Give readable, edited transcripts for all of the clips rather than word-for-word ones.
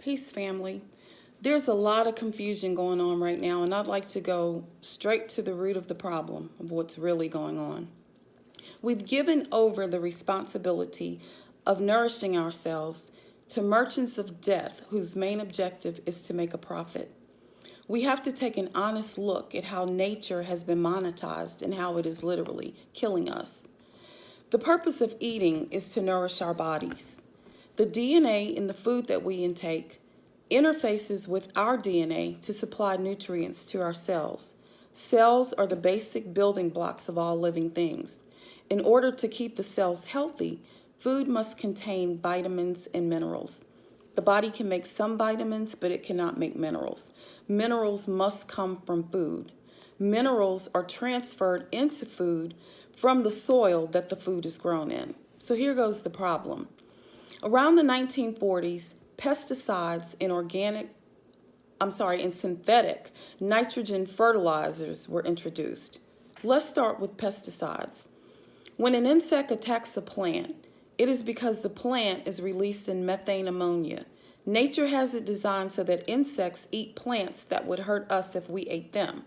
Peace, family. There's a lot of confusion going on right now, and I'd like to go straight to the root of the problem of what's really going on. We've given over the responsibility of nourishing ourselves to merchants of death whose main objective is to make a profit. We have to take an honest look at how nature has been monetized and how it is literally killing us. The purpose of eating is to nourish our bodies. The DNA in the food that we intake interfaces with our DNA to supply nutrients to our cells. Cells are the basic building blocks of all living things. In order to keep the cells healthy, food must contain vitamins and minerals. The body can make some vitamins, but it cannot make minerals. Minerals must come from food. Minerals are transferred into food from the soil that the food is grown in. So here goes the problem. Around the 1940s, pesticides and synthetic nitrogen fertilizers were introduced. Let's start with pesticides. When an insect attacks a plant, it is because the plant is releasing methane ammonia. Nature has it designed so that insects eat plants that would hurt us if we ate them.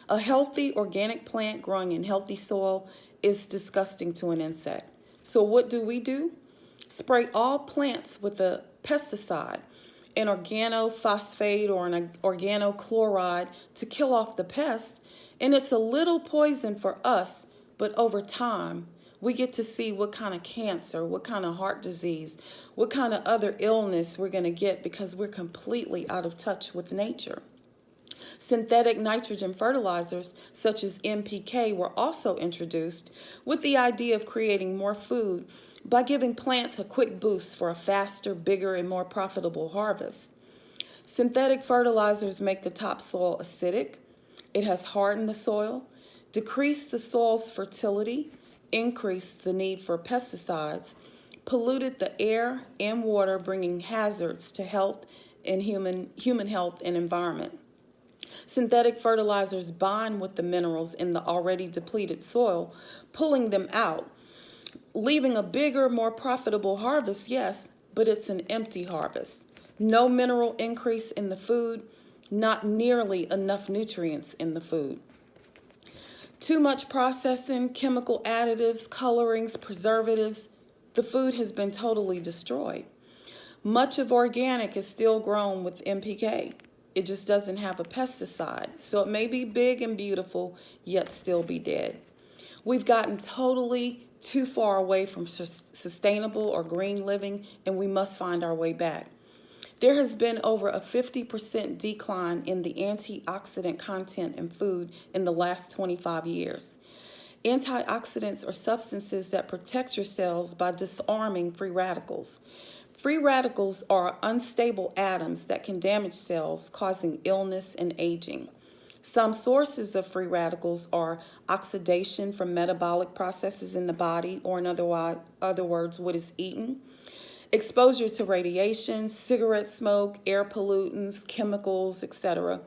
A healthy organic plant growing in healthy soil is disgusting to an insect. So what do? Spray all plants with a pesticide, an organophosphate or an organochloride to kill off the pest, and it's a little poison for us, but over time, we get to see what kind of cancer, what kind of heart disease, what kind of other illness we're going to get because we're completely out of touch with nature. Synthetic nitrogen fertilizers, such as NPK, were also introduced with the idea of creating more food by giving plants a quick boost for a faster, bigger, and more profitable harvest. Synthetic fertilizers make the topsoil acidic. It has hardened the soil, decreased the soil's fertility, increased the need for pesticides, polluted the air and water, bringing hazards to health and human health and environment. Synthetic fertilizers bond with the minerals in the already depleted soil, pulling them out, leaving a bigger, more profitable harvest, yes, but it's an empty harvest. No mineral increase in the food, not nearly enough nutrients in the food. Too much processing, chemical additives, colorings, preservatives, the food has been totally destroyed. Much of organic is still grown with NPK. It just doesn't have a pesticide, so it may be big and beautiful, yet still be dead. We've gotten totally too far away from sustainable or green living, and we must find our way back. There has been over a 50% decline in the antioxidant content in food in the last 25 years. Antioxidants are substances that protect your cells by disarming free radicals. Free radicals are unstable atoms that can damage cells, causing illness and aging. Some sources of free radicals are oxidation from metabolic processes in the body, or in other words, what is eaten, exposure to radiation, cigarette smoke, air pollutants, chemicals, etc.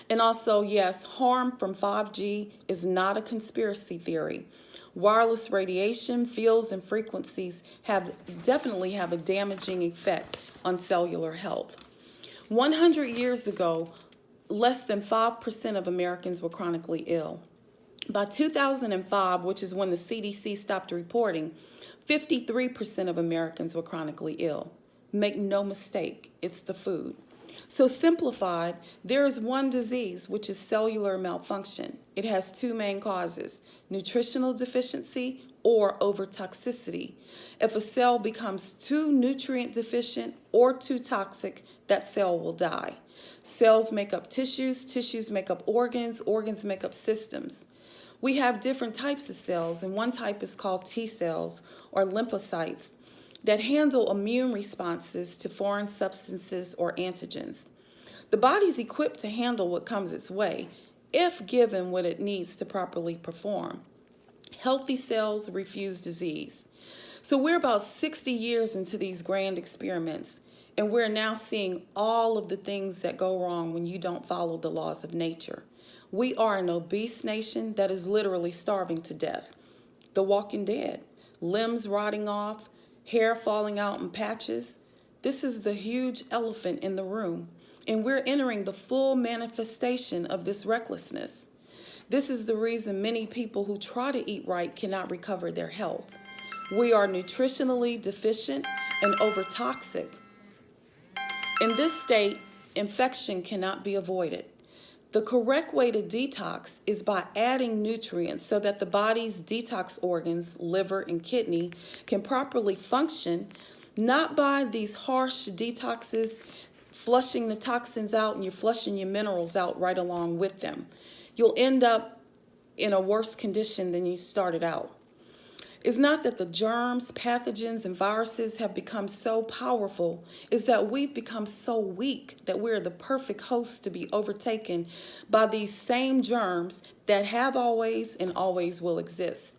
And also, yes, harm from 5G is not a conspiracy theory. Wireless radiation, fields, and frequencies definitely have a damaging effect on cellular health. 100 years ago, less than 5% of Americans were chronically ill. By 2005, which is when the CDC stopped reporting, 53% of Americans were chronically ill. Make no mistake, it's the food. So simplified, there is one disease, which is cellular malfunction. It has two main causes: nutritional deficiency or overtoxicity. If a cell becomes too nutrient deficient or too toxic, that cell will die. Cells make up tissues, tissues make up organs, organs make up systems. We have different types of cells, and one type is called T cells or lymphocytes that handle immune responses to foreign substances or antigens. The body's equipped to handle what comes its way if given what it needs to properly perform. Healthy cells refuse disease. So we're about 60 years into these grand experiments, and we're now seeing all of the things that go wrong when you don't follow the laws of nature. We are an obese nation that is literally starving to death. The Walking Dead, limbs rotting off, hair falling out in patches. This is the huge elephant in the room, and we're entering the full manifestation of this recklessness. This is the reason many people who try to eat right cannot recover their health. We are nutritionally deficient and overtoxic. In this state, infection cannot be avoided. The correct way to detox is by adding nutrients so that the body's detox organs, liver and kidney, can properly function, not by these harsh detoxes, flushing the toxins out and you're flushing your minerals out right along with them. You'll end up in a worse condition than you started out. It's not that the germs, pathogens, and viruses have become so powerful, it's that we've become so weak that we're the perfect host to be overtaken by these same germs that have always and always will exist.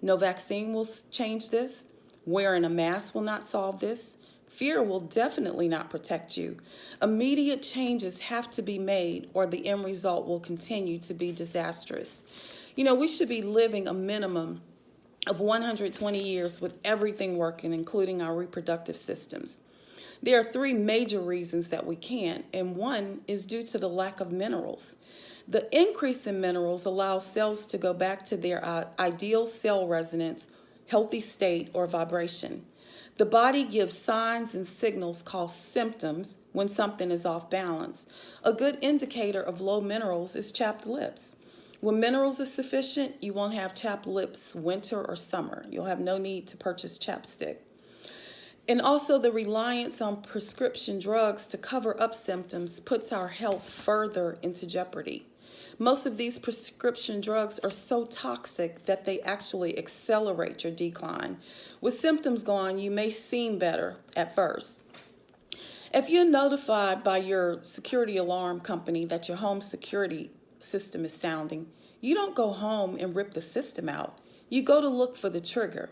No vaccine will change this. Wearing a mask will not solve this. Fear will definitely not protect you. Immediate changes have to be made, or the end result will continue to be disastrous. We should be living a minimum of 120 years with everything working, including our reproductive systems. There are three major reasons that we can't, and one is due to the lack of minerals. The increase in minerals allows cells to go back to their ideal cell resonance, healthy state, or vibration. The body gives signs and signals called symptoms when something is off balance. A good indicator of low minerals is chapped lips. When minerals are sufficient, you won't have chapped lips winter or summer. You'll have no need to purchase chapstick. And also the reliance on prescription drugs to cover up symptoms puts our health further into jeopardy. Most of these prescription drugs are so toxic that they actually accelerate your decline. With symptoms gone, you may seem better at first. If you're notified by your security alarm company that your home security system is sounding, you don't go home and rip the system out. You go to look for the trigger.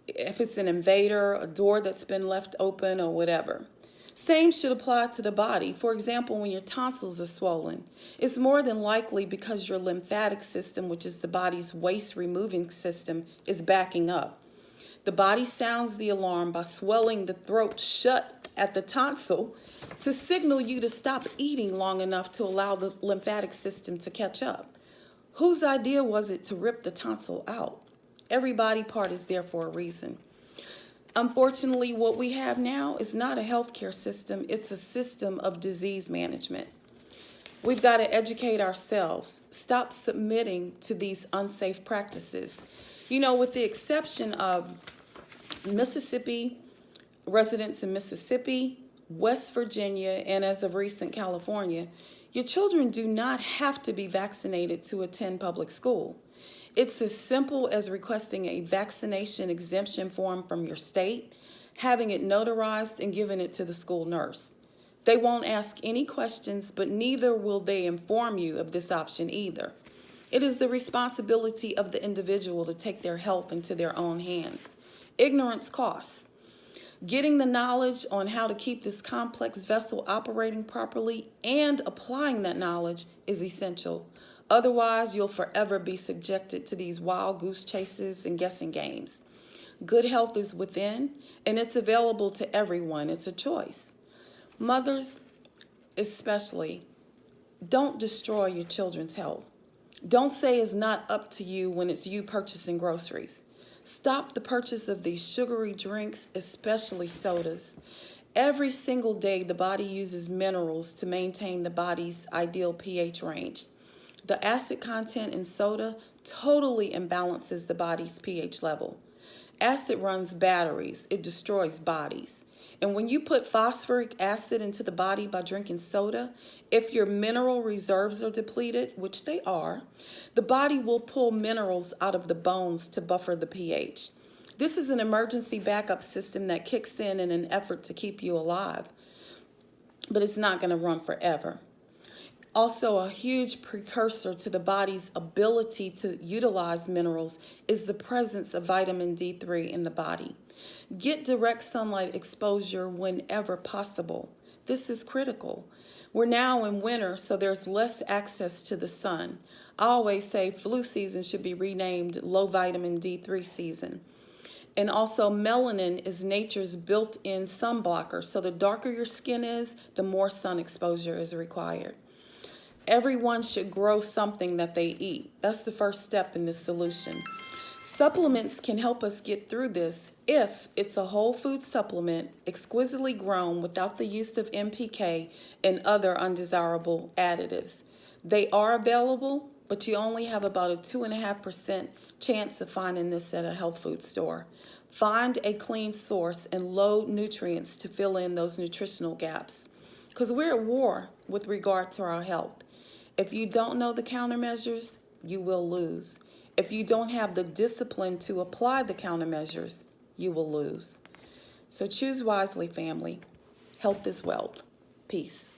If it's an invader, a door that's been left open, or whatever. Same should apply to the body. For example, when your tonsils are swollen, it's more than likely because your lymphatic system, which is the body's waste removing system, is backing up. The body sounds the alarm by swelling the throat shut at the tonsil to signal you to stop eating long enough to allow the lymphatic system to catch up. Whose idea was it to rip the tonsil out? Every body part is there for a reason. Unfortunately, what we have now is not a healthcare system, it's a system of disease management. We've got to educate ourselves, stop submitting to these unsafe practices. With the exception of Mississippi, residents in Mississippi, West Virginia, and as of recent, California, your children do not have to be vaccinated to attend public school. It's as simple as requesting a vaccination exemption form from your state, having it notarized, and giving it to the school nurse. They won't ask any questions, but neither will they inform you of this option either. It is the responsibility of the individual to take their health into their own hands. Ignorance costs. Getting the knowledge on how to keep this complex vessel operating properly and applying that knowledge is essential. Otherwise, you'll forever be subjected to these wild goose chases and guessing games. Good health is within, and it's available to everyone. It's a choice. Mothers, especially, don't destroy your children's health. Don't say it's not up to you when it's you purchasing groceries. Stop the purchase of these sugary drinks, especially sodas. Every single day, the body uses minerals to maintain the body's ideal pH range. The acid content in soda totally imbalances the body's pH level. Acid runs batteries. It destroys bodies. And when you put phosphoric acid into the body by drinking soda, if your mineral reserves are depleted, which they are, the body will pull minerals out of the bones to buffer the pH. This is an emergency backup system that kicks in an effort to keep you alive, but it's not going to run forever. Also, a huge precursor to the body's ability to utilize minerals is the presence of vitamin D3 in the body. Get direct sunlight exposure whenever possible. This is critical. We're now in winter, so there's less access to the sun. I always say flu season should be renamed low vitamin D3 season. And also, melanin is nature's built-in sun blocker. So the darker your skin is, the more sun exposure is required. Everyone should grow something that they eat. That's the first step in this solution. Supplements can help us get through this if it's a whole food supplement, exquisitely grown without the use of NPK and other undesirable additives. They are available, but you only have about a 2.5% chance of finding this at a health food store. Find a clean source and low nutrients to fill in those nutritional gaps, because we're at war with regard to our health. If you don't know the countermeasures, you will lose. If you don't have the discipline to apply the countermeasures, you will lose. So choose wisely, family. Health is wealth. Peace.